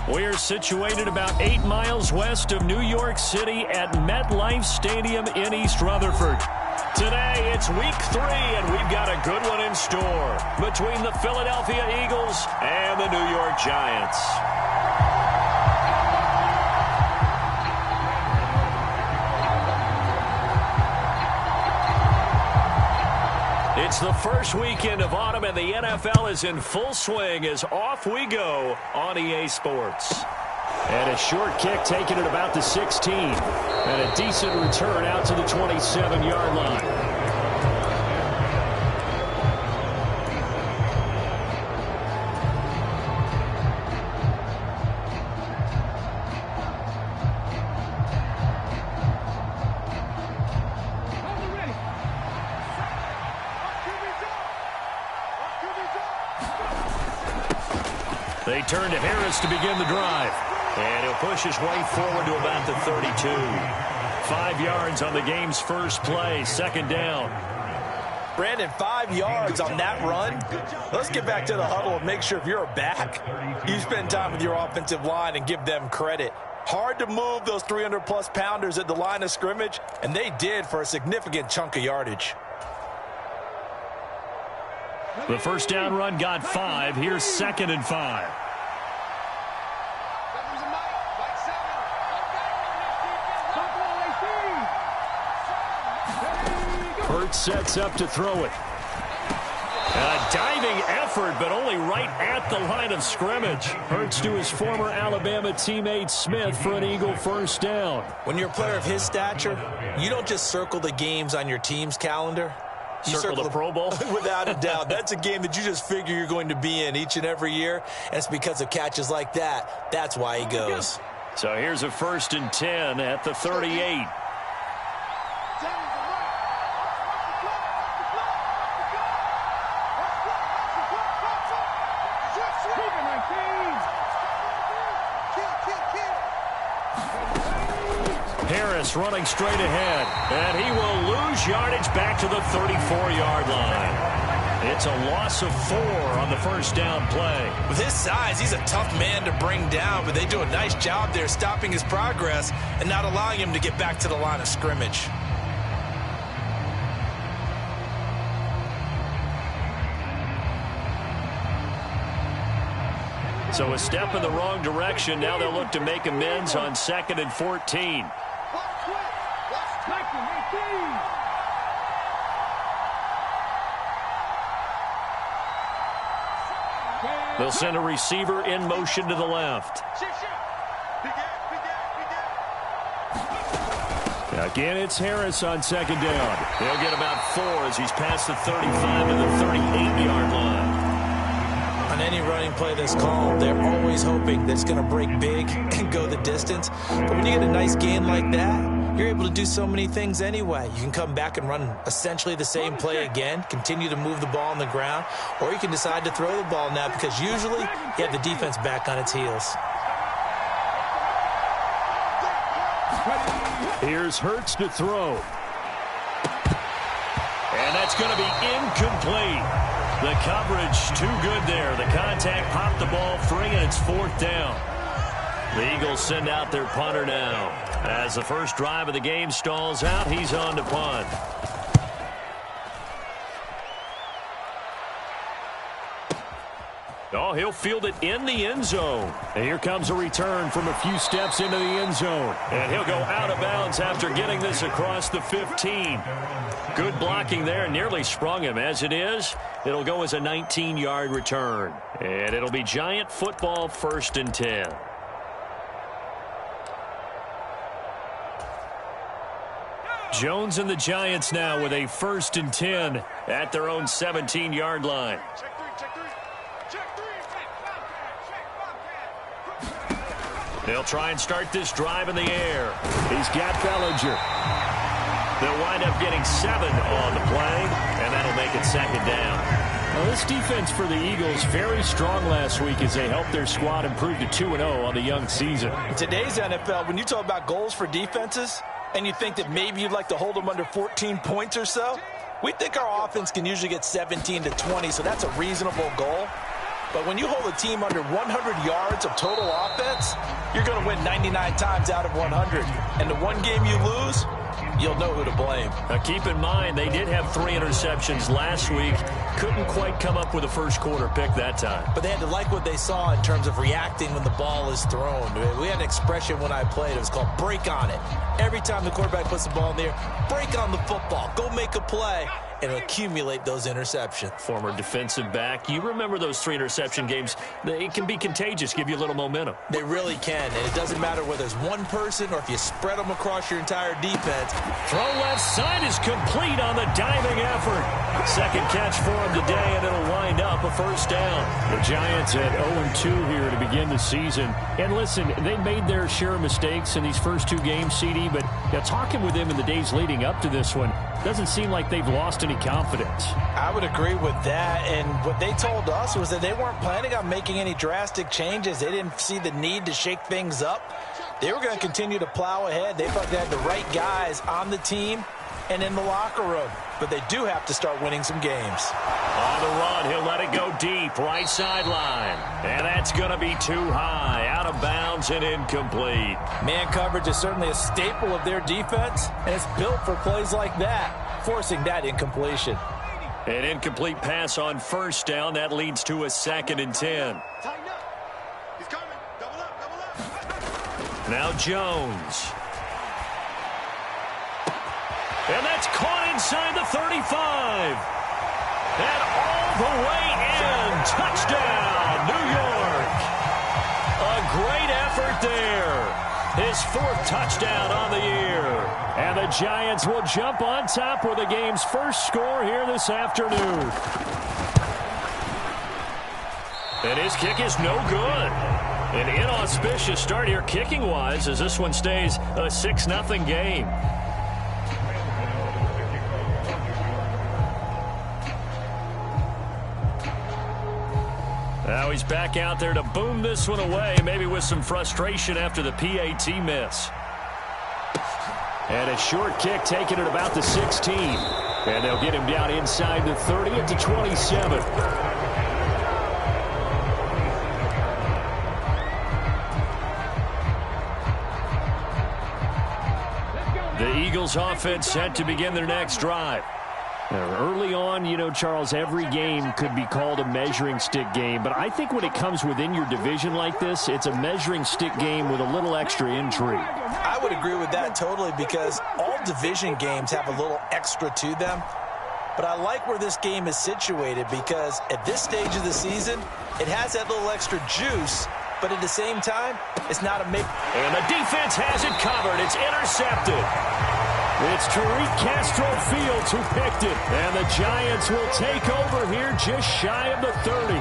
We're situated about 8 miles west of New York City at MetLife Stadium in East Rutherford. Today, it's week 3, and we've got a good one in store between the Philadelphia Eagles and the New York Giants. It's the first weekend of autumn, and the NFL is in full swing as off we go on EA Sports. And a short kick taken at about the 16. And a decent return out to the 27-yard line. They turn to Harris to begin the drive. And he'll push his way forward to about the 32. 5 yards on the game's first play, second down. Brandon, 5 yards on that run. Let's get back to the huddle and make sure if you're a back, you spend time with your offensive line and give them credit. Hard to move those 300-plus pounders at the line of scrimmage, and they did for a significant chunk of yardage. The first down run got 5. Here's 2nd and 5. Hurts sets up to throw it. A diving effort, but only right at the line of scrimmage. Hurts to his former Alabama teammate Smith for an Eagle first down. When you're a player of his stature, you don't just circle the games on your team's calendar. You circle the Pro Bowl? Without a doubt. That's a game that you just figure you're going to be in each and every year, and it's because of catches like that. That's why he goes. So here's a 1st and 10 at the 38. Harris running straight ahead, and he will lose yardage back to the 34-yard line. It's a loss of 4 on the first down play. With his size, he's a tough man to bring down, but they do a nice job there stopping his progress and not allowing him to get back to the line of scrimmage. So a step in the wrong direction. Now they'll look to make amends on 2nd and 14. They'll send a receiver in motion to the left. Again, it's Harris on 2nd down. They'll get about 4 as he's past the 35 to the 38-yard line. On any running play that's called, they're always hoping that it's going to break big and go the distance. But when you get a nice gain like that, you're able to do so many things anyway. You can come back and run essentially the same play again, continue to move the ball on the ground, or you can decide to throw the ball now because usually you have the defense back on its heels. Here's Hurts to throw. And that's going to be incomplete. The coverage too good there. The contact popped the ball free, and it's 4th down. The Eagles send out their punter now. As the first drive of the game stalls out, he's on to punt. Oh, he'll field it in the end zone. And here comes a return from a few steps into the end zone. And he'll go out of bounds after getting this across the 15. Good blocking there. Nearly sprung him. As it is, it'll go as a 19-yard return. And it'll be Giant football, 1st and 10. Jones and the Giants now with a 1st and 10 at their own 17-yard line. They'll try and start this drive in the air. He's got Bellinger. They'll wind up getting 7 on the play, and that'll make it 2nd down. Well, this defense for the Eagles very strong last week as they helped their squad improve to 2-0 on the young season. In today's NFL, when you talk about goals for defenses, and you think that maybe you'd like to hold them under 14 points or so, we think our offense can usually get 17 to 20, so that's a reasonable goal. But when you hold a team under 100 yards of total offense, you're going to win 99 times out of 100. And the one game you lose, you'll know who to blame. Now keep in mind, they did have 3 interceptions last week. Couldn't quite come up with a first quarter pick that time. But they had to like what they saw in terms of reacting when the ball is thrown. We had an expression when I played. It was called break on it. Every time the quarterback puts the ball in the air, break on the football. Go make a play and accumulate those interceptions. Former defensive back. You remember those 3 interception games. They can be contagious, give you a little momentum. They really can, and it doesn't matter whether it's one person or if you spread them across your entire defense. Throw left side is complete on the diving effort. Second catch for him today, and it'll wind up a first down. The Giants at 0-2 here to begin the season. And listen, they made their share of mistakes in these first 2 games, CD, but talking with them in the days leading up to this one, doesn't seem like they've lost any confidence. I would agree with that, and what they told us was that they weren't planning on making any drastic changes. They didn't see the need to shake things up. They were going to continue to plow ahead. They thought they had the right guys on the team and in the locker room, but they do have to start winning some games. On the run, he'll let it go deep, right sideline, and that's going to be too high, out of bounds and incomplete. Man coverage is certainly a staple of their defense, and it's built for plays like that, forcing that incompletion. An incomplete pass on first down. That leads to a 2nd and 10. Now Jones. And that's caught inside the 35. And all the way in. Touchdown, New York. A great effort there. His 4th touchdown on the year. And the Giants will jump on top with the game's first score here this afternoon. And his kick is no good. An inauspicious start here kicking-wise as this one stays a 6-0 game. Now he's back out there to boom this one away, maybe with some frustration after the PAT miss. And a short kick taken at about the 16. And they'll get him down inside the 30 at the 27. The Eagles offense set to begin their next drive. Early on, Charles, every game could be called a measuring stick game. But I think when it comes within your division like this, it's a measuring stick game with a little extra intrigue. I would agree with that totally because all division games have a little extra to them. But I like where this game is situated because at this stage of the season, it has that little extra juice. But at the same time, it's not a make. And the defense has it covered. It's intercepted. It's Tariq Castro Fields who picked it. And the Giants will take over here just shy of the 30.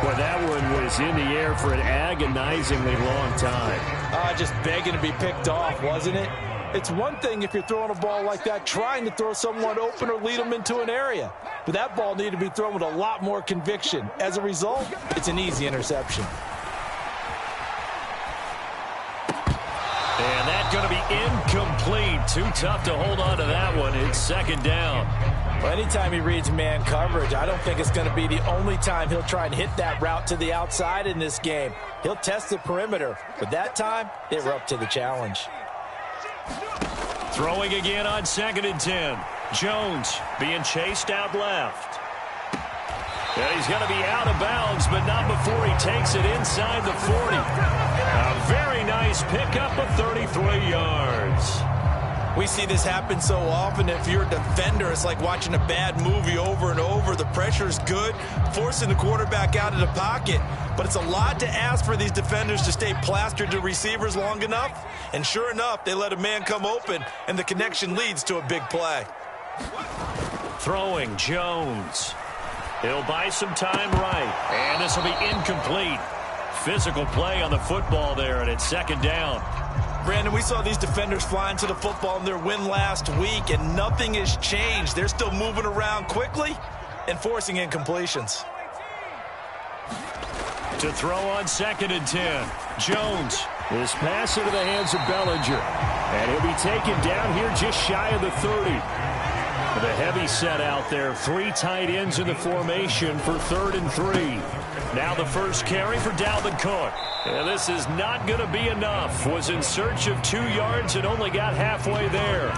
Well, that one was in the air for an agonizingly long time. Just begging to be picked off, wasn't it? It's one thing if you're throwing a ball like that, trying to throw someone open or lead them into an area. But that ball needed to be thrown with a lot more conviction. As a result, it's an easy interception. And that's going to be incomplete. Too tough to hold on to that one. It's 2nd down. Well, anytime he reads man coverage, I don't think it's going to be the only time he'll try and hit that route to the outside in this game. He'll test the perimeter, but that time, they were up to the challenge. Throwing again on 2nd and 10. Jones being chased out left. And he's going to be out of bounds, but not before he takes it inside the 40. A very nice pickup of 33 yards. We see this happen so often. If you're a defender, it's like watching a bad movie over and over. The pressure's good, forcing the quarterback out of the pocket. But it's a lot to ask for these defenders to stay plastered to receivers long enough. And sure enough, they let a man come open, and the connection leads to a big play. Throwing Jones. He'll buy some time right. And this will be incomplete. Physical play on the football there, and it's 2nd down. Brandon, we saw these defenders flying to the football in their win last week, and nothing has changed. They're still moving around quickly and forcing incompletions. To throw on 2nd and 10. Jones. This pass into the hands of Bellinger. And he'll be taken down here just shy of the 30. The heavy set out there. 3 tight ends in the formation for 3rd and 3. Now the first carry for Dalvin Cook. And this is not going to be enough. Was in search of 2 yards and only got halfway there.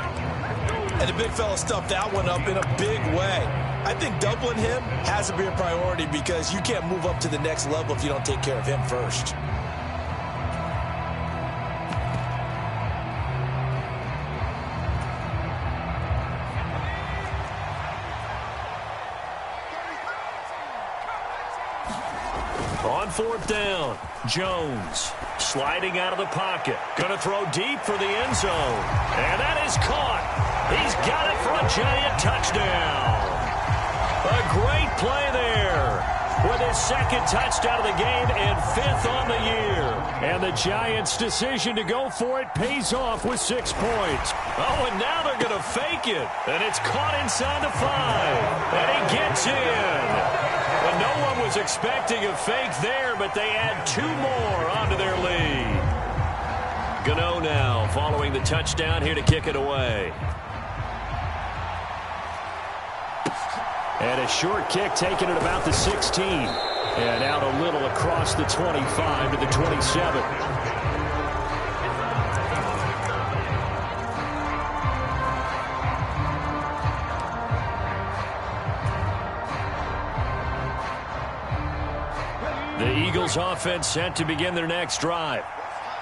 And the big fella stuffed that one up in a big way. I think doubling him has to be a priority because you can't move up to the next level if you don't take care of him first. On 4th down, Jones sliding out of the pocket. Going to throw deep for the end zone. And that is caught. He's got it for a Giant touchdown. A great play there with his 2nd touchdown of the game and 5th on the year. And the Giants' decision to go for it pays off with 6 points. Oh, and now they're going to fake it. And it's caught inside the 5. And he gets in. Well, no one was expecting a fake there, but they add 2 more onto their lead. Gano now following the touchdown here to kick it away. And a short kick taken at about the 16. And out a little across the 25 to the 27. The Eagles offense set to begin their next drive.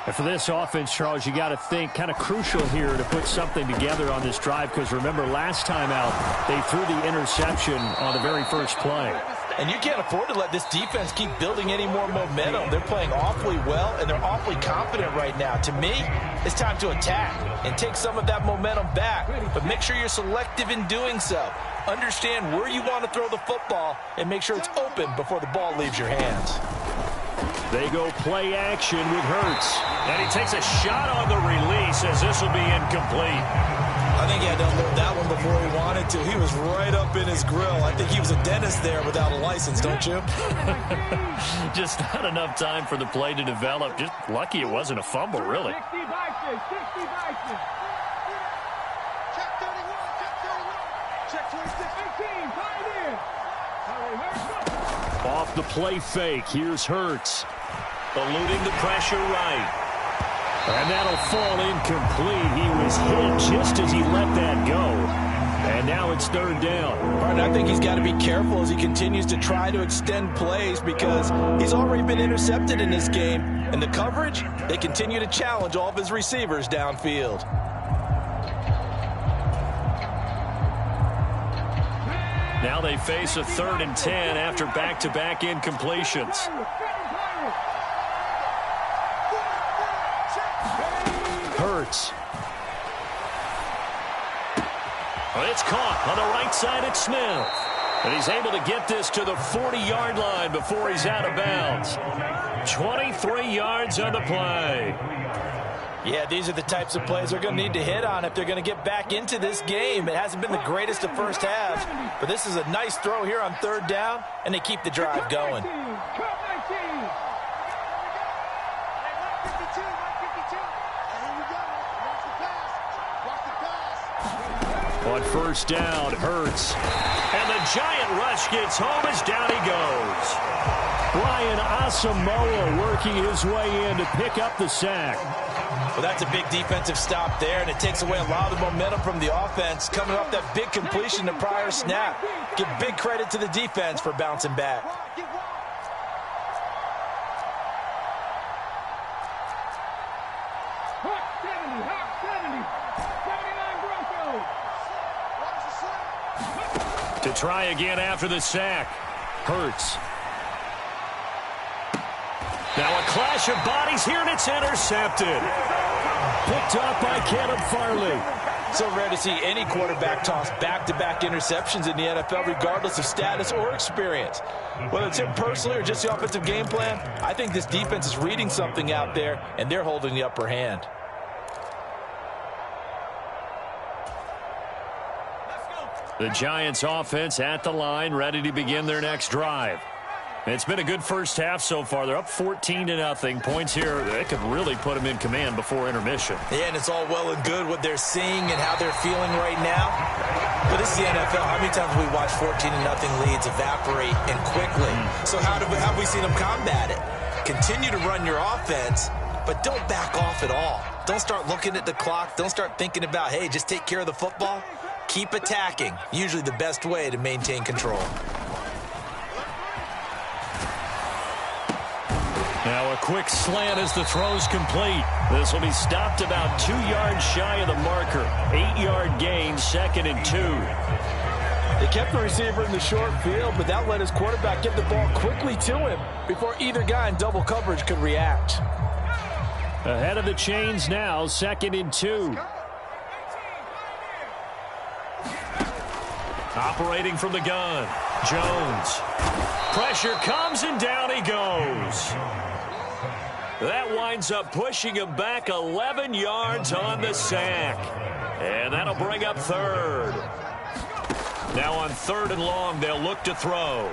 And for this offense, Charles, you got to think kind of crucial here to put something together on this drive because remember last time out they threw the interception on the very first play. And you can't afford to let this defense keep building any more momentum. They're playing awfully well, and they're awfully confident right now. To me, it's time to attack and take some of that momentum back. But make sure you're selective in doing so. Understand where you want to throw the football and make sure it's open before the ball leaves your hands. They go play action with Hurts. And he takes a shot on the release as this will be incomplete. I think he had to unload that one before he wanted to. He was right up in his grill. I think he was a dentist there without a license, don't you? Just not enough time for the play to develop. Just lucky it wasn't a fumble, really. 60 Vikings, 60 Vikings. Check 31, check 31. Check 26, 18, tied in. Off the play fake, here's Hurts. Eluding the pressure right. And that'll fall incomplete. He was hit just as he let that go. And now it's 3rd down. Martin, I think he's got to be careful as he continues to try to extend plays because he's already been intercepted in this game. And the coverage, they continue to challenge all of his receivers downfield. Now they face a 3rd and 10 after back-to-back incompletions. Hurts. Well, it's caught on the right side at Smith. And he's able to get this to the 40-yard line before he's out of bounds. 23 yards on the play. Yeah, these are the types of plays they're going to need to hit on if they're going to get back into this game. It hasn't been the greatest of first halves, but this is a nice throw here on 3rd down, and they keep the drive going. On 1st down, Hurts. And the Giant rush gets home as down he goes. Brian Asamoah working his way in to pick up the sack. Well, that's a big defensive stop there, and it takes away a lot of the momentum from the offense coming off that big completion the prior snap. Give big credit to the defense for bouncing back. To try again after the sack. Hurts. Now a clash of bodies here, and it's intercepted. Picked up by Caleb Farley. So rare to see any quarterback toss back-to-back interceptions in the NFL, regardless of status or experience. Whether it's him personally or just the offensive game plan, I think this defense is reading something out there, and they're holding the upper hand. The Giants offense at the line, ready to begin their next drive. It's been a good first half so far. They're up 14-0. Points here, they could really put them in command before intermission. Yeah, and it's all well and good what they're seeing and how they're feeling right now. But this is the NFL. How many times have we watched 14-0 leads evaporate and quickly? So how have we seen them combat it? Continue to run your offense, but don't back off at all. Don't start looking at the clock. Don't start thinking about, hey, just take care of the football. Keep attacking. Usually the best way to maintain control. Now a quick slant as the throw's complete. This will be stopped about 2 yards shy of the marker. 8-yard gain, 2nd and 2. They kept the receiver in the short field, but that let his quarterback get the ball quickly to him before either guy in double coverage could react. Ahead of the chains now, 2nd and 2. Operating from the gun, Jones. Pressure comes and down he goes. That winds up pushing him back 11 yards on the sack. And that'll bring up 3rd. Now on 3rd and long, they'll look to throw.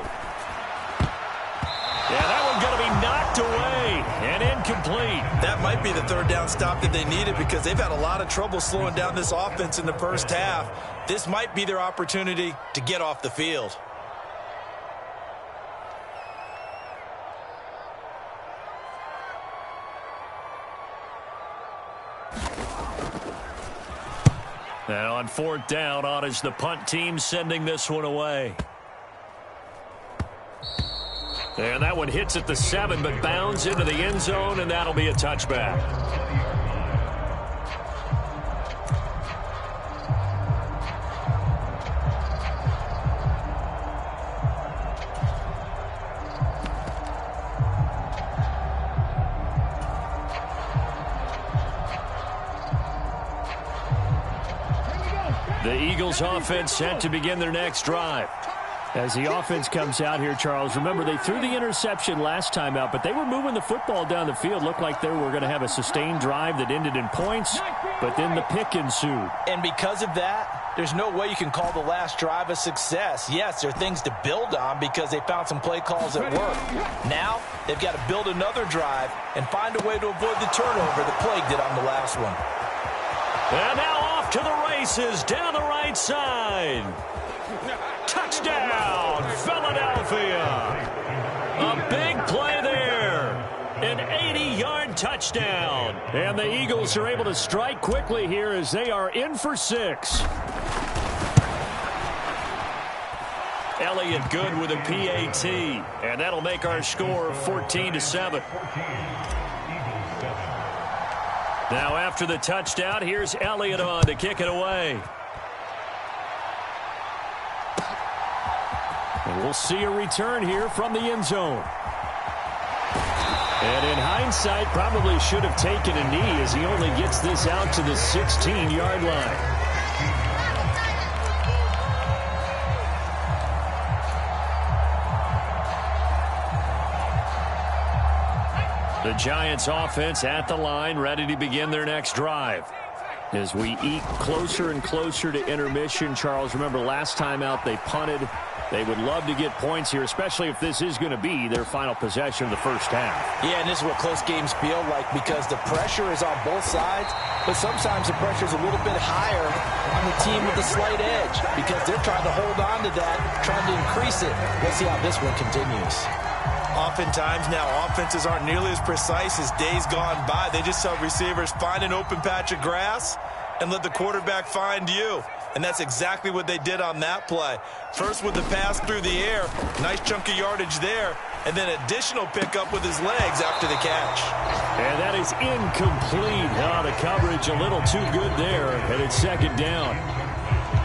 Yeah, that one's going to be knocked away and incomplete. That might be the 3rd down stop that they needed because they've had a lot of trouble slowing down this offense in the first half. This might be their opportunity to get off the field. Now on 4th down, on is the punt team sending this one away. And that one hits at the 7, but bounds into the end zone, and that'll be a touchback. The Eagles offense set to begin their next drive. As the offense comes out here, Charles, remember they threw the interception last time out, but they were moving the football down the field. Looked like they were going to have a sustained drive that ended in points, but then the pick ensued. And because of that, there's no way you can call the last drive a success. Yes, there are things to build on because they found some play calls that work. Now, they've got to build another drive and find a way to avoid the turnover that plagued it on the last one. And now off to the races down the right side. Touchdown, Philadelphia. A big play there. An 80-yard touchdown. And the Eagles are able to strike quickly here as they are in for 6. Elliott good with a PAT. And that'll make our score 14-7. Now after the touchdown, here's Elliott on to kick it away. And we'll see a return here from the end zone. And in hindsight, probably should have taken a knee as he only gets this out to the 16-yard line. The Giants offense at the line, ready to begin their next drive. As we eke closer and closer to intermission, Charles, remember last time out they punted. They would love to get points here, especially if this is going to be their final possession of the first half. Yeah, and this is what close games feel like because the pressure is on both sides, but sometimes the pressure is a little bit higher on the team with a slight edge because they're trying to hold on to that, trying to increase it. Let's see how this one continues. Oftentimes now offenses aren't nearly as precise as days gone by. They just tell receivers, find an open patch of grass and let the quarterback find you. And that's exactly what they did on that play. First with the pass through the air, nice chunk of yardage there, and then additional pickup with his legs after the catch. And that is incomplete. Oh, the coverage a little too good there, and it's 2nd down.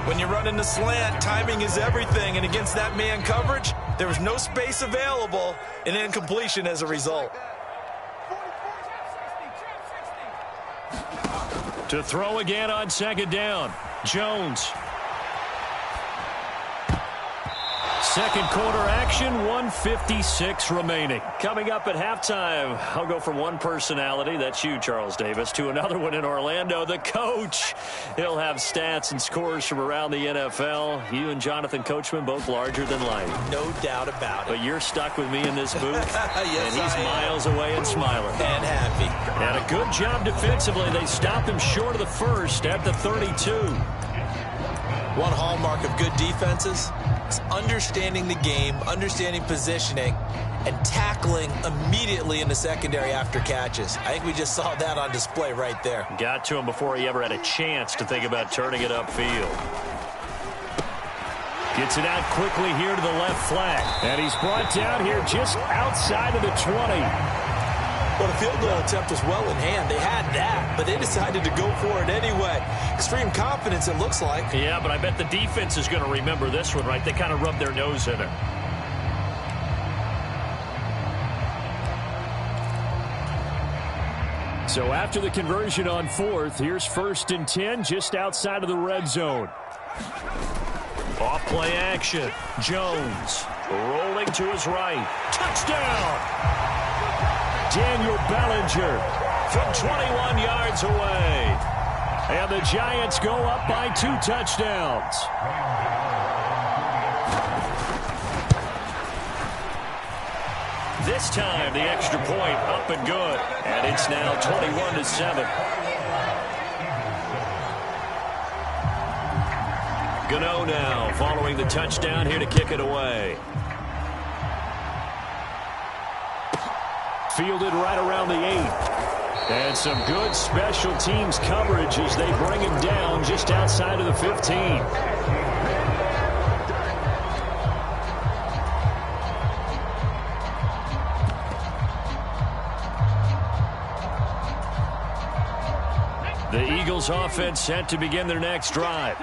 When you're running the slant, timing is everything, and against that man coverage, there was no space available, and incompletion as a result. To throw again on 2nd down, Jones. Second quarter action, 1:56 remaining. Coming up at halftime, I'll go from one personality, that's you, Charles Davis, to another one in Orlando, the coach. He'll have stats and scores from around the NFL. You and Jonathan Coachman, both larger than life. No doubt about it. But you're stuck with me in this booth, yes, and he's miles away and smiling. And happy. And a good job defensively. They stopped him short of the first at the 32. One hallmark of good defenses is understanding the game, understanding positioning, and tackling immediately in the secondary after catches. I think we just saw that on display right there. Got to him before he ever had a chance to think about turning it upfield. Gets it out quickly here to the left flank. And he's brought down here just outside of the 20. Well, the field goal attempt was well in hand. They had that, but they decided to go for it anyway. Extreme confidence, it looks like. Yeah, but I bet the defense is going to remember this one, right? They kind of rubbed their nose in it. So after the conversion on 4th, here's 1st and 10 just outside of the red zone. Off play action. Jones rolling to his right. Touchdown! Daniel Bellinger from 21 yards away. And the Giants go up by 2 touchdowns. This time, the extra point up and good. And it's now 21-7. Gano now following the touchdown here to kick it away. Fielded right around the 8. And some good special teams coverage as they bring him down just outside of the 15. The Eagles offense set to begin their next drive.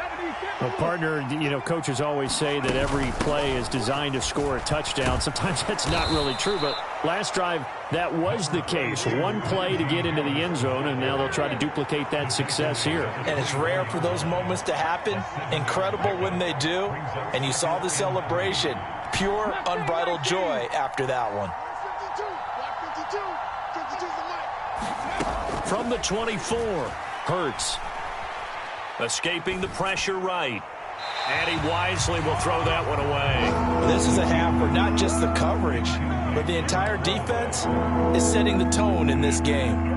Well, partner, you know, coaches always say that every play is designed to score a touchdown. Sometimes that's not really true, but last drive, that was the case. One play to get into the end zone, and now they'll try to duplicate that success here. And it's rare for those moments to happen. Incredible when they do. And you saw the celebration. Pure, unbridled joy after that one. From the 24, Hurts. Escaping the pressure right. And he wisely will throw that one away. This is a half where not just the coverage, but the entire defense is setting the tone in this game.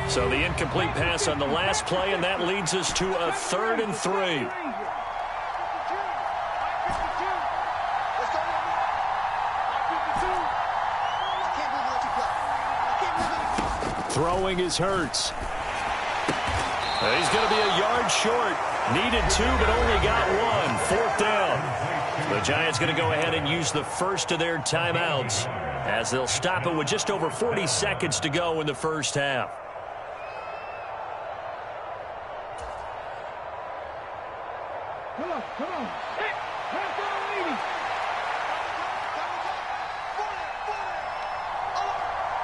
So the incomplete pass on the last play, and that leads us to a 3rd and 3. Throwing is Hurts. He's going to be a yard short. Needed 2, but only got 1. 4th down. The Giants going to go ahead and use the first of their timeouts as they'll stop it with just over 40 seconds to go in the first half. Come on. Hey, pass down, lady.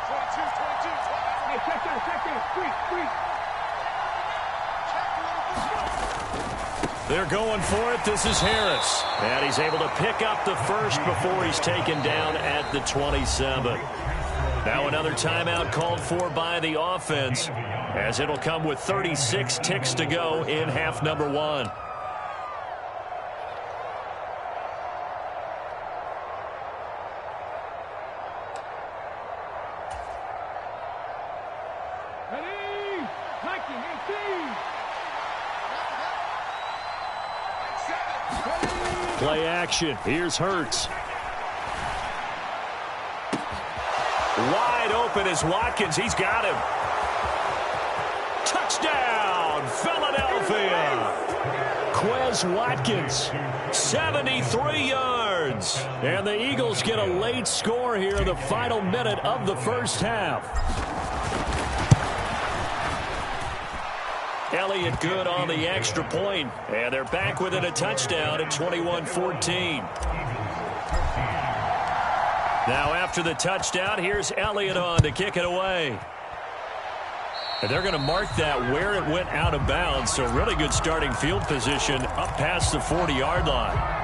22. Hey, check that. They're going for it. This is Harris. And he's able to pick up the first before he's taken down at the 27. Now another timeout called for by the offense, as it'll come with 36 ticks to go in half number 1. Play action. Here's Hurts. Wide open is Watkins. He's got him. Touchdown, Philadelphia. Quez Watkins, 73 yards. And the Eagles get a late score here in the final minute of the first half. Elliott good on the extra point, and they're back within a touchdown at 21-14. Now after the touchdown, here's Elliott on to kick it away. And they're going to mark that where it went out of bounds, so really good starting field position up past the 40-yard line.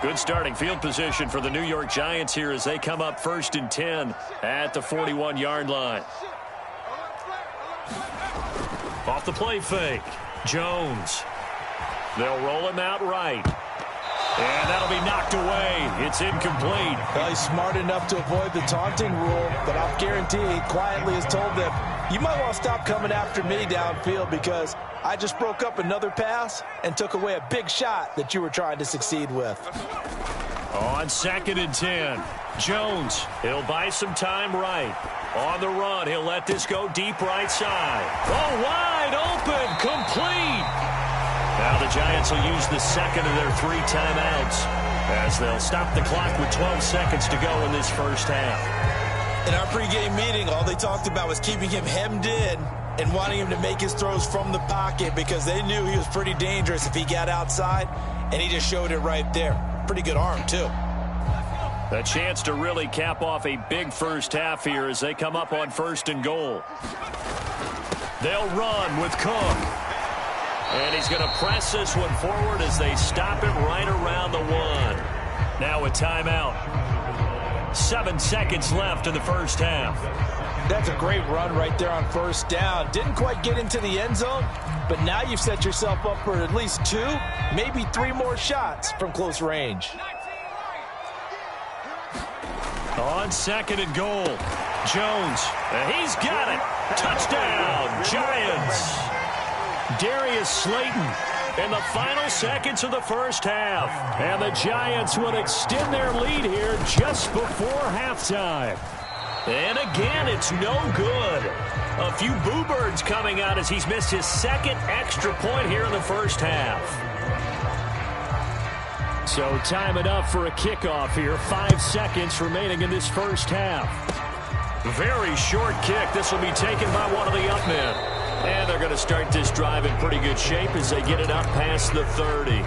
Good starting field position for the New York Giants here as they come up 1st and 10 at the 41-yard line. Off the play fake. Jones. They'll roll him out right. And that'll be knocked away. It's incomplete. Well, he's smart enough to avoid the taunting rule, but I'll guarantee he quietly has told them, you might want to stop coming after me downfield because I just broke up another pass and took away a big shot that you were trying to succeed with. On 2nd and 10, Jones, he'll buy some time right. On the run, he'll let this go deep right side. Oh, wide open, complete. Now the Giants will use the second of their 3 timeouts as they'll stop the clock with 12 seconds to go in this first half. In our pregame meeting, all they talked about was keeping him hemmed in and wanting him to make his throws from the pocket because they knew he was pretty dangerous if he got outside, and he just showed it right there. Pretty good arm, too. A chance to really cap off a big first half here as they come up on 1st and goal. They'll run with Cook. And he's going to press this one forward as they stop it right around the 1. Now a timeout. 7 seconds left in the first half. That's a great run right there on 1st down. Didn't quite get into the end zone, but now you've set yourself up for at least 2, maybe 3 more shots from close range. On 2nd and goal, Jones. And he's got it. Touchdown, Giants. Darius Slayton in the final seconds of the first half. And the Giants would extend their lead here just before halftime. And again, it's no good. A few boo birds coming out as he's missed his 2nd extra point here in the first half. So time enough for a kickoff here. 5 seconds remaining in this first half. Very short kick. This will be taken by one of the up men. And they're going to start this drive in pretty good shape as they get it up past the 30.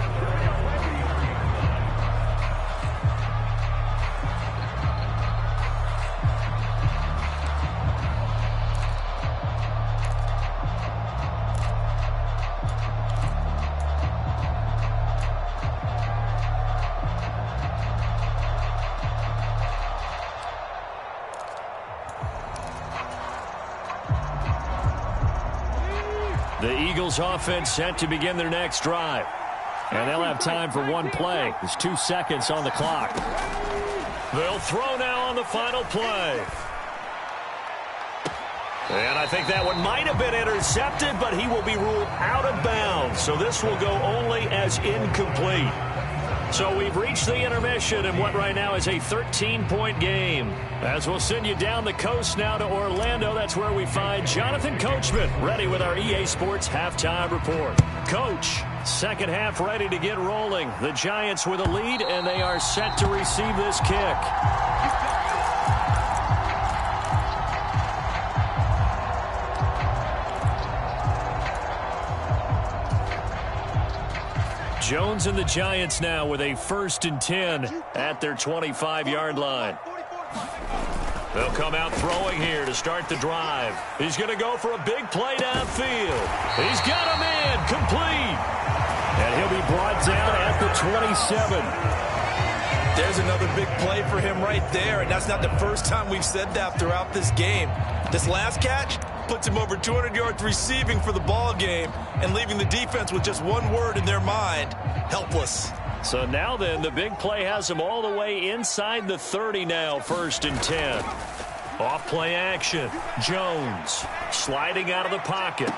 The Eagles offense set to begin their next drive. And they'll have time for one play. There's 2 seconds on the clock. They'll throw now on the final play. And I think that one might have been intercepted, but he will be ruled out of bounds. So this will go only as incomplete. So we've reached the intermission in what right now is a 13-point game. As we'll send you down the coast now to Orlando, that's where we find Jonathan Coachman ready with our EA Sports Halftime Report. Coach, second half ready to get rolling. The Giants with a lead, and they are set to receive this kick. Jones and the Giants now with a 1st and 10 at their 25-yard line. They'll come out throwing here to start the drive. He's going to go for a big play downfield. He's got a man complete. And he'll be brought down at the 27. There's another big play for him right there, and that's not the first time we've said that throughout this game. This last catch puts him over 200 yards receiving for the ball game and leaving the defense with just one word in their mind: helpless. So now then, the big play has him all the way inside the 30 now, 1st and 10. Off play action. Jones sliding out of the pocket.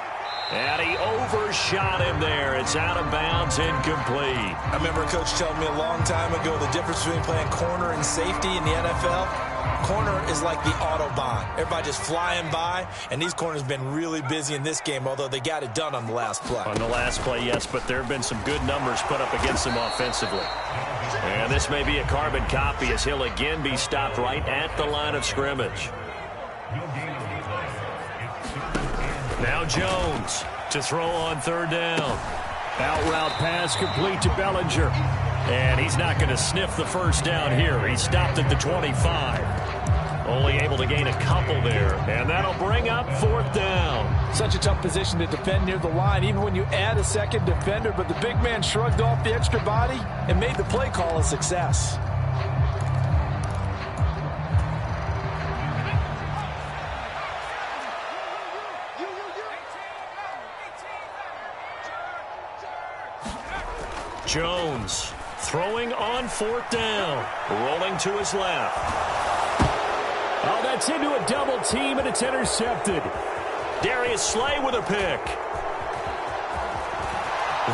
And he overshot him there. It's out of bounds, incomplete. I remember a coach telling me a long time ago the difference between playing corner and safety in the NFL. Corner is like the Autobahn. Everybody just flying by, and these corners have been really busy in this game, although they got it done on the last play. On the last play, yes, but there have been some good numbers put up against them offensively. And this may be a carbon copy as he'll again be stopped right at the line of scrimmage. Now Jones to throw on 3rd down. Out route pass complete to Bellinger. And he's not going to sniff the 1st down here. He stopped at the 25. Only able to gain a couple there, and that'll bring up 4th down. Such a tough position to defend near the line, even when you add a second defender, but the big man shrugged off the extra body and made the play call a success. Jones throwing on 4th down, rolling to his left. Oh, that's into a double team, and it's intercepted. Darius Slay with a pick.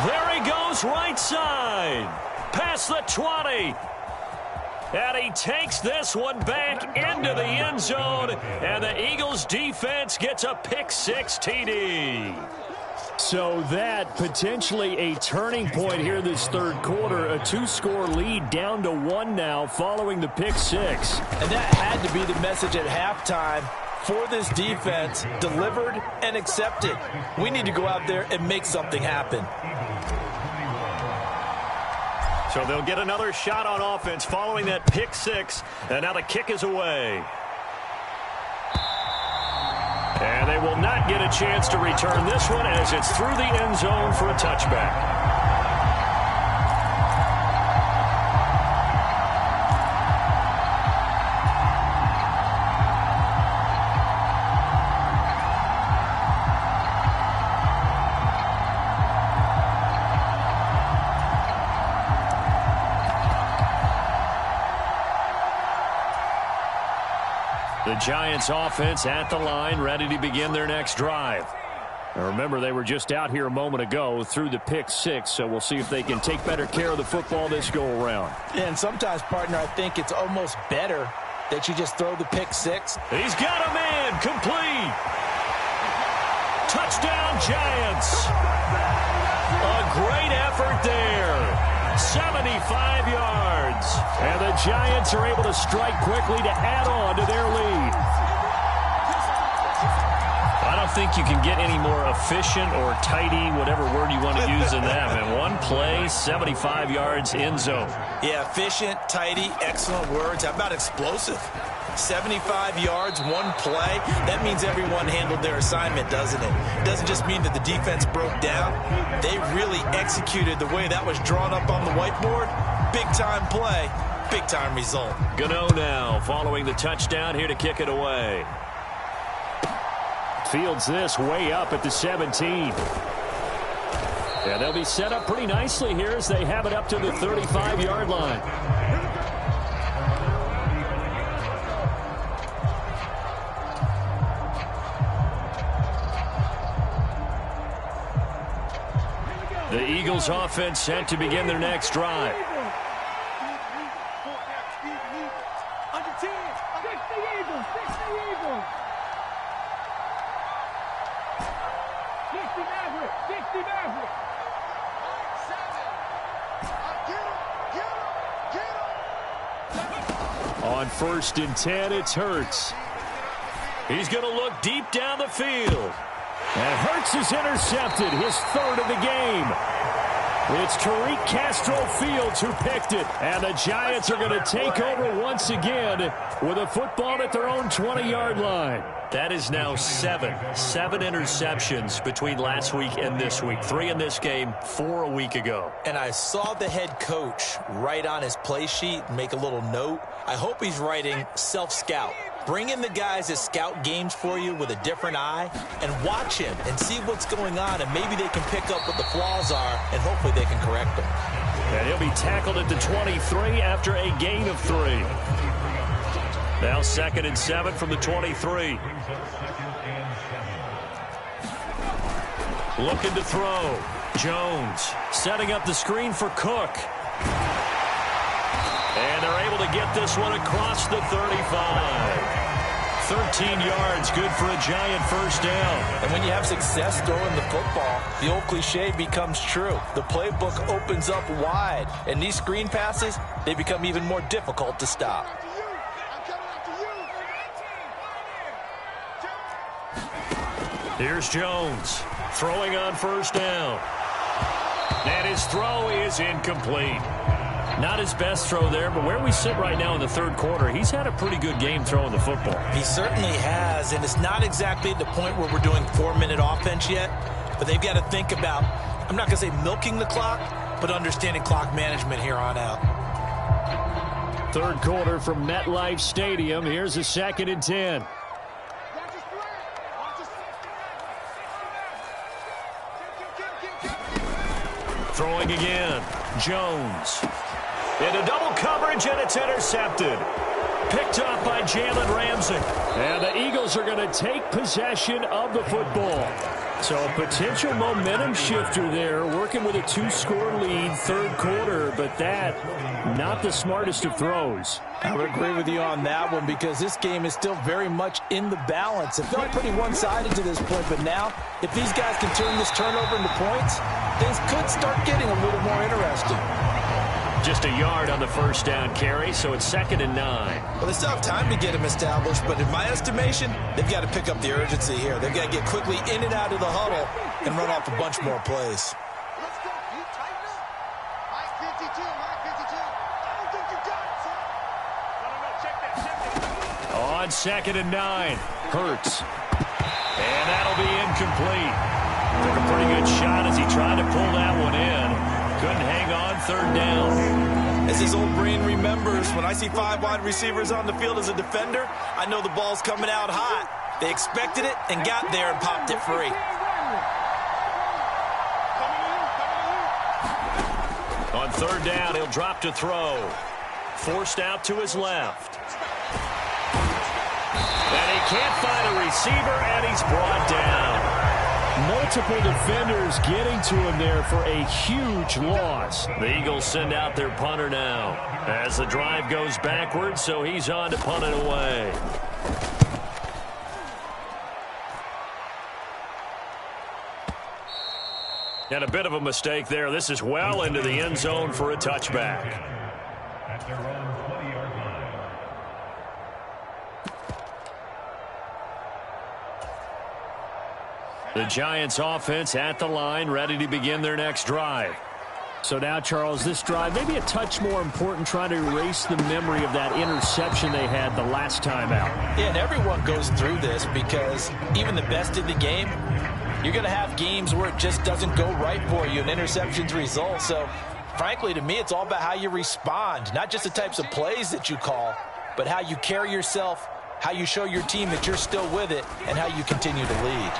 There he goes, right side. Past the 20. And he takes this one back into the end zone, and the Eagles defense gets a pick-6 TD. So that potentially a turning point here this third quarter. A 2-score lead down to 1 now following the pick-6. And that had to be the message at halftime for this defense. Delivered and accepted. We need to go out there and make something happen. So they'll get another shot on offense following that pick-6. And now the kick is away. And they will not get a chance to return this one as it's through the end zone for a touchback. The Giants offense at the line, ready to begin their next drive. Now remember, they were just out here a moment ago through the pick-6, so we'll see if they can take better care of the football this go-around. And sometimes, partner, I think it's almost better that you just throw the pick-6. He's got a man, complete. Touchdown, Giants. A great effort there. 75 yards. And the Giants are able to strike quickly to add on to their lead. I don't think you can get any more efficient or tidy, whatever word you want to use in that. And one play, 75 yards, end zone. Yeah, efficient, tidy, excellent words. How about explosive? 75 yards, one play. That means everyone handled their assignment, doesn't it? It doesn't just mean that the defense broke down. They really executed the way that was drawn up on the whiteboard. Big-time play, big-time result. Gano now following the touchdown here to kick it away. Fields this way up at the 17. Yeah, they'll be set up pretty nicely here as they have it up to the 35-yard line. The Eagles offense set to begin their next drive. Under 10. Fix the Eagles. Fix the Eagles. 60 Maverick. 60 Maverick. On 1st and 10, it's Hurts. He's going to look deep down the field. And Hurts is intercepted, his 3rd of the game. It's Tariq Castro Fields who picked it. And the Giants are going to take over once again with a football at their own 20-yard line. That is now 7 interceptions between last week and this week. 3 in this game, 4 a week ago. And I saw the head coach write on his play sheet and make a little note. I hope he's writing self-scout. Bring in the guys that scout games for you with a different eye and watch him and see what's going on, and maybe they can pick up what the flaws are, and hopefully they can correct them. And he'll be tackled at the 23 after a gain of 3. Now 2nd and 7 from the 23. Looking to throw. Jones setting up the screen for Cook. And they're able to get this one across the 35. 13 yards, good for a Giant first down. And when you have success throwing the football, the old cliche becomes true. The playbook opens up wide, and these screen passes, they become even more difficult to stop. Here's Jones throwing on 1st down. And his throw is incomplete. Not his best throw there, but where we sit right now in the third quarter, he's had a pretty good game throwing the football. He certainly has, and it's not exactly at the point where we're doing 4-minute offense yet, but they've got to think about, I'm not going to say milking the clock, but understanding clock management here on out. Third quarter from MetLife Stadium. Here's a 2nd and 10. Throwing again. Jones. Into double coverage, and it's intercepted. Picked up by Jalen Ramsey. And the Eagles are going to take possession of the football. So a potential momentum shifter there, working with a 2-score lead, third quarter, but that, not the smartest of throws. I would agree with you on that one because this game is still very much in the balance. It felt pretty one-sided to this point, but now, if these guys can turn this turnover into points, things could start getting a little more interesting. Just a yard on the first down carry, so it's 2nd and 9. Well, they still have time to get him established, but in my estimation, they've got to pick up the urgency here. They've got to get quickly in and out of the huddle and run off a bunch more plays. Let's go. You tighten up. Mike 52, Mike 52. I don't think you got it, son. No, check that. On 2nd and 9, Hurts. And that'll be incomplete. Took a pretty good shot as he tried to pull that one in. Couldn't hang on, 3rd down. As his old brain remembers, when I see 5 wide receivers on the field as a defender, I know the ball's coming out hot. They expected it and got there and popped it free. On 3rd down, he'll drop to throw. Forced out to his left. And he can't find a receiver, and he's brought down. Multiple defenders getting to him there for a huge loss. The Eagles send out their punter now as the drive goes backwards, so he's on to punt it away. And a bit of a mistake there. This is well into the end zone for a touchback. At their own 20-yard line. The Giants offense at the line, ready to begin their next drive. So now, Charles, this drive maybe a touch more important, trying to erase the memory of that interception they had the last time out. Yeah, and everyone goes through this because even the best in the game, you're going to have games where it just doesn't go right for you, and interceptions result. So, frankly, to me, it's all about how you respond, not just the types of plays that you call, but how you carry yourself, how you show your team that you're still with it, and how you continue to lead.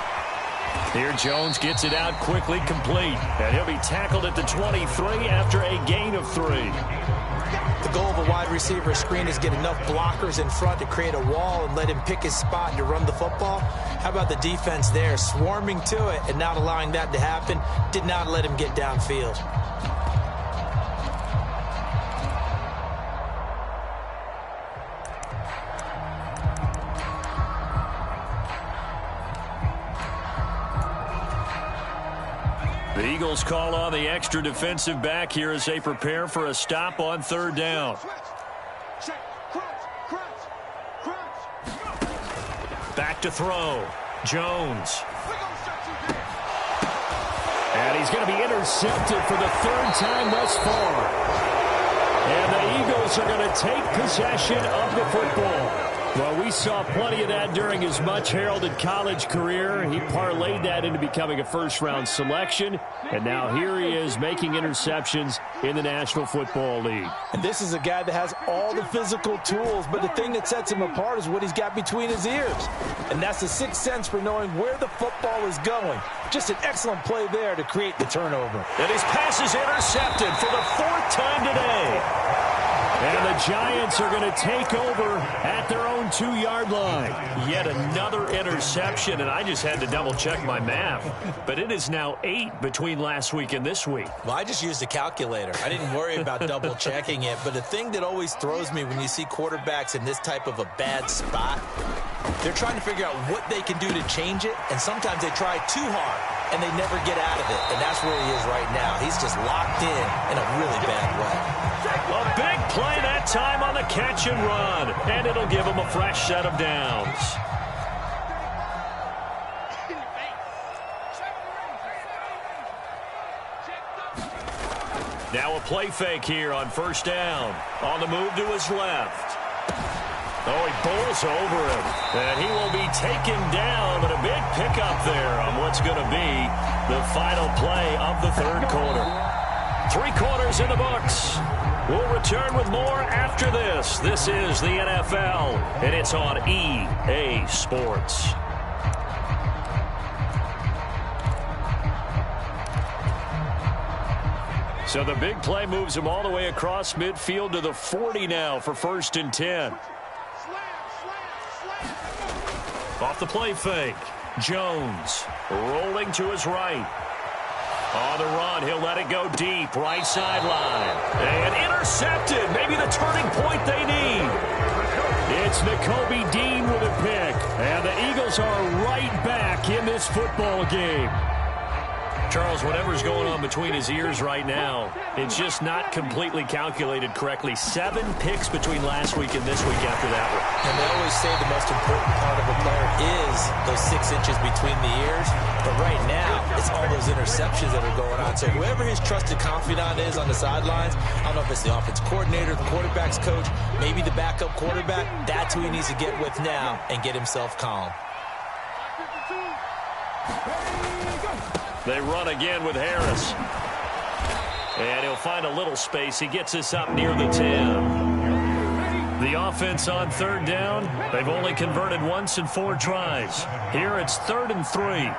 Here Jones gets it out quickly, complete. And he'll be tackled at the 23 after a gain of 3. The goal of a wide receiver screen is get enough blockers in front to create a wall and let him pick his spot to run the football. How about the defense there, swarming to it and not allowing that to happen? Did not let him get downfield. The Eagles call on the extra defensive back here as they prepare for a stop on 3rd down. Back to throw. Jones. And he's going to be intercepted for the 3rd time thus far. And the Eagles are going to take possession of the football. Well, we saw plenty of that during his much-heralded college career. He parlayed that into becoming a first-round selection, and now here he is making interceptions in the National Football League. And this is a guy that has all the physical tools, but the thing that sets him apart is what he's got between his ears. And that's the sixth sense for knowing where the football is going. Just an excellent play there to create the turnover. And his pass is intercepted for the 4th time today. And the Giants are going to take over at their own 2-yard line. Yet another interception, and I just had to double-check my math. But it is now 8 between last week and this week. Well, I just used a calculator. I didn't worry about double-checking it. But the thing that always throws me when you see quarterbacks in this type of a bad spot, they're trying to figure out what they can do to change it. And sometimes they try too hard, and they never get out of it. And that's where he is right now. He's just locked in a really bad way. A big play that time on the catch and run, and it'll give him a fresh set of downs. Now a play fake here on first down. On the move to his left. Oh, he bowls over him. And he will be taken down, but a big pickup there on what's going to be the final play of the third quarter. 3 quarters in the books. We'll return with more after this. This is the NFL, and it's on EA Sports. So the big play moves him all the way across midfield to the 40 now for 1st and 10. Off the play fake. Jones rolling to his right. On the run, he'll let it go deep. Right sideline. And intercepted. Maybe the turning point they need. It's Nakobe Dean with a pick. And the Eagles are right back in this football game. Charles, whatever's going on between his ears right now, it's just not completely calculated correctly. 7 picks between last week and this week after that one. And they always say the most important part of a player is those 6 inches between the ears. But right now, it's all those interceptions that are going on. So whoever his trusted confidant is on the sidelines, I don't know if it's the offense coordinator, the quarterback's coach, maybe the backup quarterback, that's who he needs to get with now and get himself calm. They run again with Harris. And he'll find a little space. He gets us up near the 10. The offense on 3rd down, they've only converted once in 4 tries. Here it's 3rd and 3.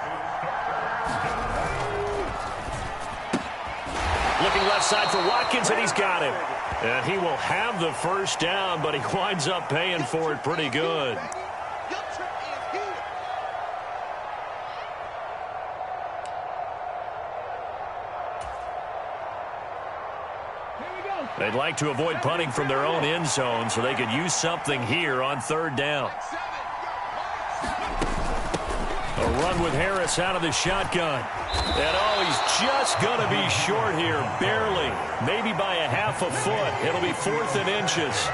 Looking left side for Watkins, and he's got him. And he will have the 1st down, but he winds up paying for it pretty good. They'd like to avoid punting from their own end zone so they could use something here on 3rd down. A run with Harris out of the shotgun. And, oh, he's just going to be short here, barely. Maybe by a half a foot. It'll be 4th and inches.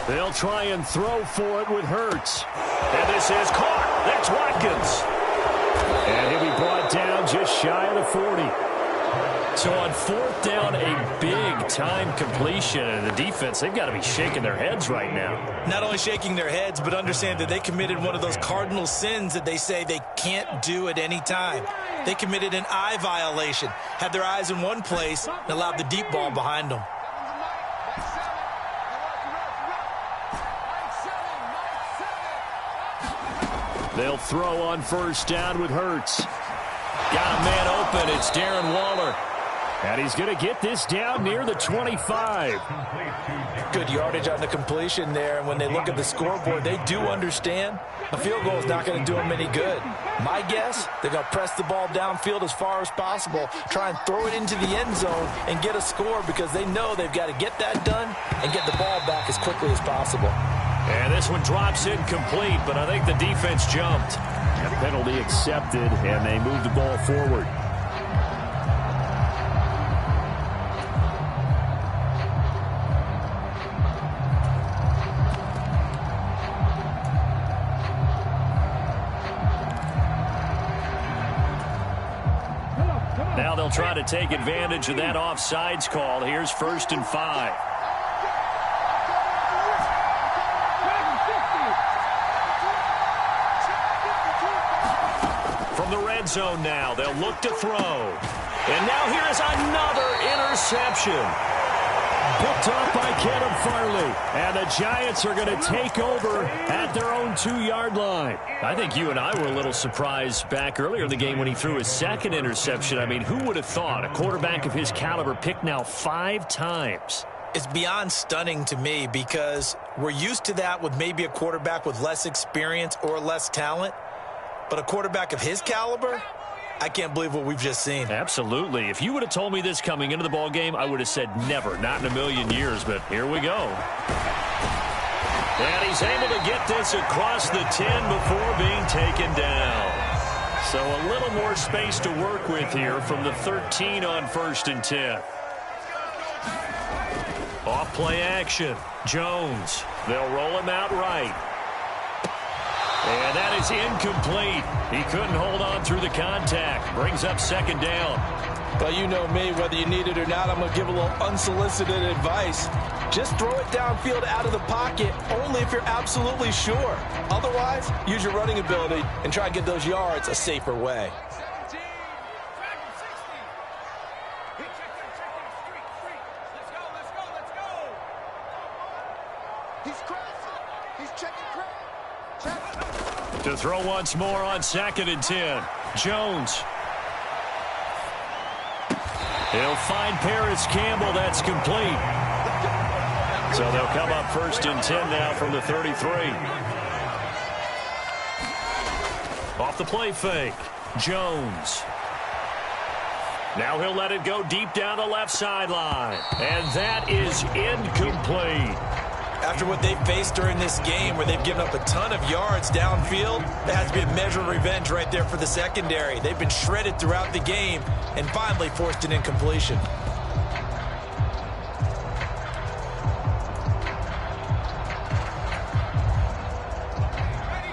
They'll try and throw for it with Hurts. And this is caught. That's Watkins. And he'll be brought down just shy of the 40. So on 4th down, a big-time completion. And the defense, they've got to be shaking their heads right now. Not only shaking their heads, but understand that they committed one of those cardinal sins that they say they can't do at any time. They committed an eye violation, had their eyes in one place, and allowed the deep ball behind them. They'll throw on 1st down with Hurts. Got a man open. It's Darren Waller. And he's going to get this down near the 25. Good yardage on the completion there. And when they look at the scoreboard, they do understand a field goal is not going to do them any good. My guess, they're going to press the ball downfield as far as possible, try and throw it into the end zone and get a score because they know they've got to get that done and get the ball back as quickly as possible. And this one drops incomplete, but I think the defense jumped. A penalty accepted, and they move the ball forward. Now they'll try to take advantage of that offsides call. Here's 1st and 5. From the red zone now, they'll look to throw. And now here is another interception. Picked off by Kevin Farley. And the Giants are going to take over at their own 2-yard line. I think you and I were a little surprised back earlier in the game when he threw his 2nd interception. I mean, who would have thought a quarterback of his caliber picked now 5 times? It's beyond stunning to me because we're used to that with maybe a quarterback with less experience or less talent. But a quarterback of his caliber, I can't believe what we've just seen. Absolutely. If you would have told me this coming into the ball game, I would have said never, not in a million years. But here we go. And he's able to get this across the 10 before being taken down. So a little more space to work with here from the 13 on 1st and 10. Off play action. Jones. They'll roll him out right. And that is incomplete. He couldn't hold on through the contact. Brings up second down. But you know me, whether you need it or not, I'm going to give a little unsolicited advice. Just throw it downfield out of the pocket, only if you're absolutely sure. Otherwise, use your running ability and try and get those yards a safer way. 17. Track him 60. Let's go. He's crossing. He's checking crack. To throw once more on 2nd and 10. Jones. He'll find Paris Campbell. That's complete. So they'll come up 1st and 10 now from the 33. Off the play fake. Jones. Now he'll let it go deep down the left sideline. And that is incomplete. After what they've faced during this game where they've given up a ton of yards downfield, that has to be a measure of revenge right there for the secondary. They've been shredded throughout the game and finally forced an incompletion.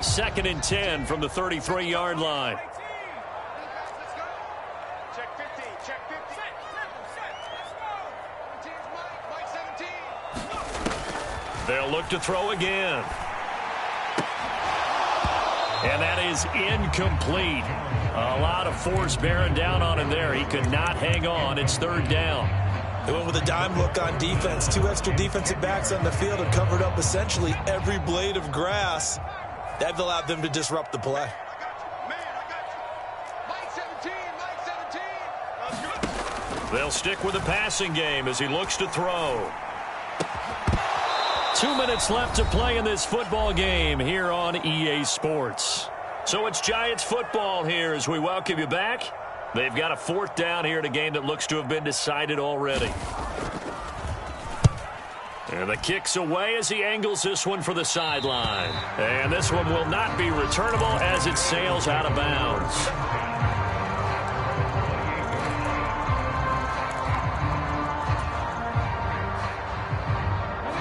Second and 10 from the 33-yard line. Let's go. Check 15. Check 15. Set. Let's go. 17's Mike 17. They'll look to throw again. And that is incomplete. A lot of force bearing down on him there. He could not hang on. It's 3rd down. They went with a dime look on defense. 2 extra defensive backs on the field and covered up essentially every blade of grass. That allowed them to disrupt the play. I got you. Mike 17. They'll stick with the passing game as he looks to throw. 2 minutes left to play in this football game here on EA Sports. So it's Giants football here as we welcome you back. They've got a 4th down here in a game that looks to have been decided already. And the kick's away as he angles this one for the sideline. And this one will not be returnable as it sails out of bounds.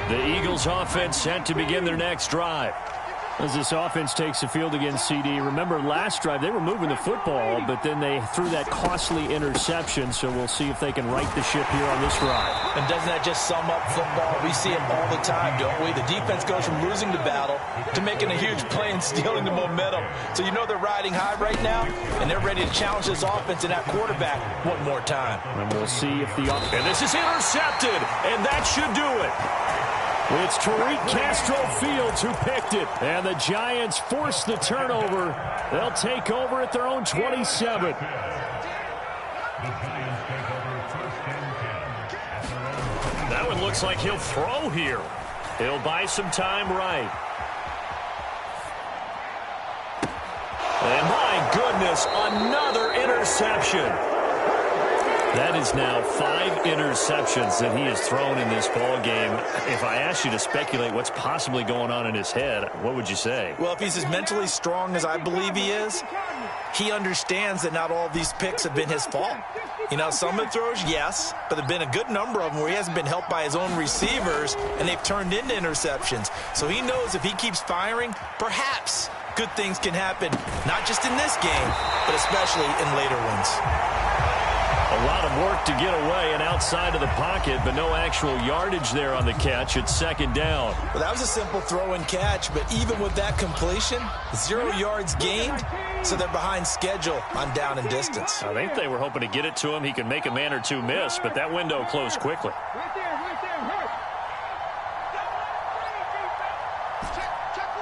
The Eagles offense set to begin their next drive. As this offense takes the field against CD, remember last drive they were moving the football, but then they threw that costly interception, so we'll see if they can right the ship here on this drive. And doesn't that just sum up football? We see it all the time, don't we? The defense goes from losing the battle to making a huge play and stealing the momentum. So you know they're riding high right now, and they're ready to challenge this offense and that quarterback one more time. And we'll see if the offense... And this is intercepted, and that should do it. It's Tariq Castro Fields who picked it. And the Giants force the turnover. They'll take over at their own 27. That one looks like he'll throw here. He'll buy some time right. And my goodness, another interception. That is now 5 interceptions that he has thrown in this ball game. If I asked you to speculate what's possibly going on in his head, what would you say? Well, if he's as mentally strong as I believe he is, he understands that not all of these picks have been his fault. You know, some of the throws, yes, but there have been a good number of them where he hasn't been helped by his own receivers, and they've turned into interceptions. So he knows if he keeps firing, perhaps good things can happen, not just in this game, but especially in later ones. A lot of work to get away and outside of the pocket, but no actual yardage there on the catch. It's 2nd down. Well, that was a simple throw and catch, but even with that completion, 0 yards gained, so they're behind schedule on down and distance. I think they were hoping to get it to him. He could make a man or two miss, but that window closed quickly. Right there, hurt. Check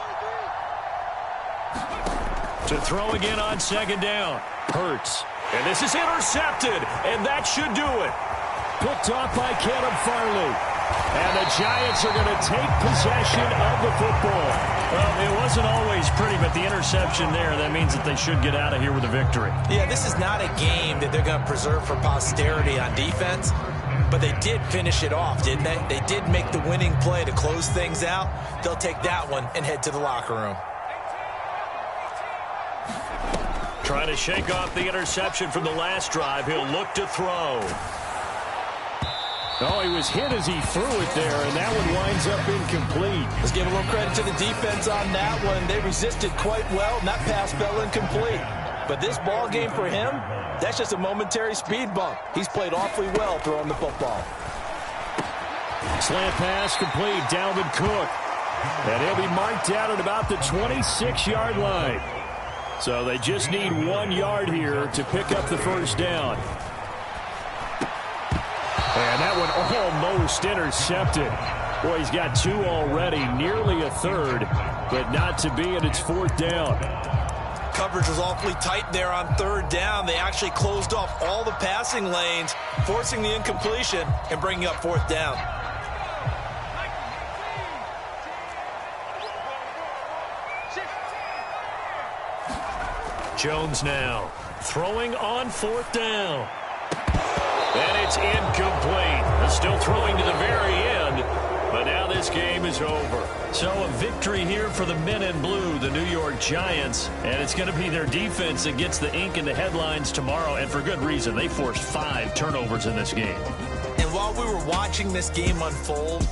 43. To throw again on 2nd down. Hurts. And this is intercepted, and that should do it. Picked off by Caleb Farley. And the Giants are going to take possession of the football. Well, it wasn't always pretty, but the interception there, that means that they should get out of here with a victory. Yeah, this is not a game that they're going to preserve for posterity on defense, but they did finish it off, didn't they? They did make the winning play to close things out. They'll take that one and head to the locker room. Trying to shake off the interception from the last drive. He'll look to throw. Oh, he was hit as he threw it there, and that one winds up incomplete. Let's give a little credit to the defense on that one. They resisted quite well, and that pass fell incomplete. But this ball game for him, that's just a momentary speed bump. He's played awfully well throwing the football. Slant pass complete, Dalvin Cook. And he'll be marked out at about the 26-yard line. So they just need 1 yard here to pick up the first down. And that one almost intercepted. Boy, he's got 2 already, nearly a third, but not to be, and it's 4th down. Coverage was awfully tight there on 3rd down. They actually closed off all the passing lanes, forcing the incompletion and bringing up 4th down. Jones now throwing on 4th down. And it's incomplete. Still throwing to the very end, but now this game is over. So a victory here for the men in blue, the New York Giants, and it's going to be their defense that gets the ink in the headlines tomorrow, and for good reason. They forced 5 turnovers in this game. And while we were watching this game unfold,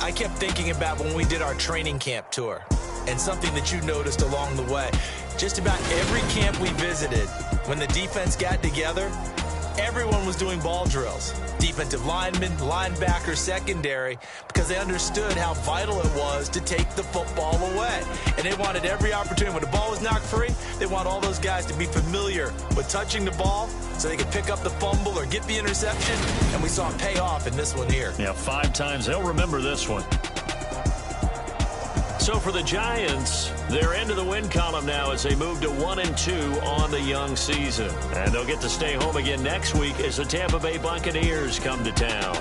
I kept thinking about when we did our training camp tour and something that you noticed along the way. Just about every camp we visited, when the defense got together, everyone was doing ball drills. Defensive linemen, linebackers, secondary, because they understood how vital it was to take the football away. And they wanted every opportunity. When the ball was knocked free, they want all those guys to be familiar with touching the ball so they could pick up the fumble or get the interception. And we saw it pay off in this one here. Yeah, 5 times. They'll remember this one. So for the Giants, they're into the win column now as they move to 1-2 on the young season. And they'll get to stay home again next week as the Tampa Bay Buccaneers come to town.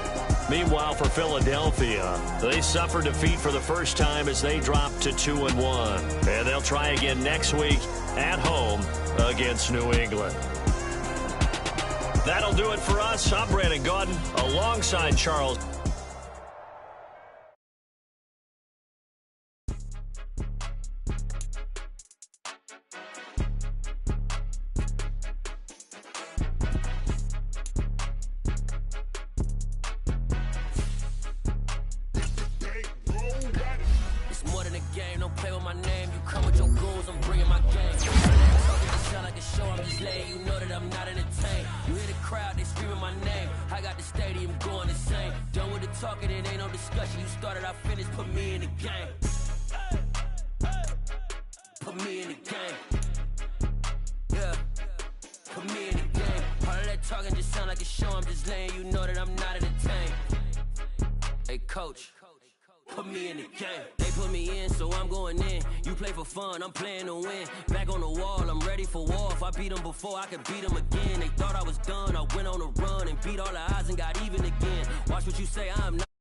Meanwhile, for Philadelphia, they suffered defeat for the first time as they dropped to 2-1. And they'll try again next week at home against New England. That'll do it for us. I'm Brandon Gaudin alongside Charles. I'm playing to win. Back on the wall, I'm ready for war. If I beat them before, I could beat them again. They thought I was done. I went on a run and beat all the odds and got even again. Watch what you say, I'm not.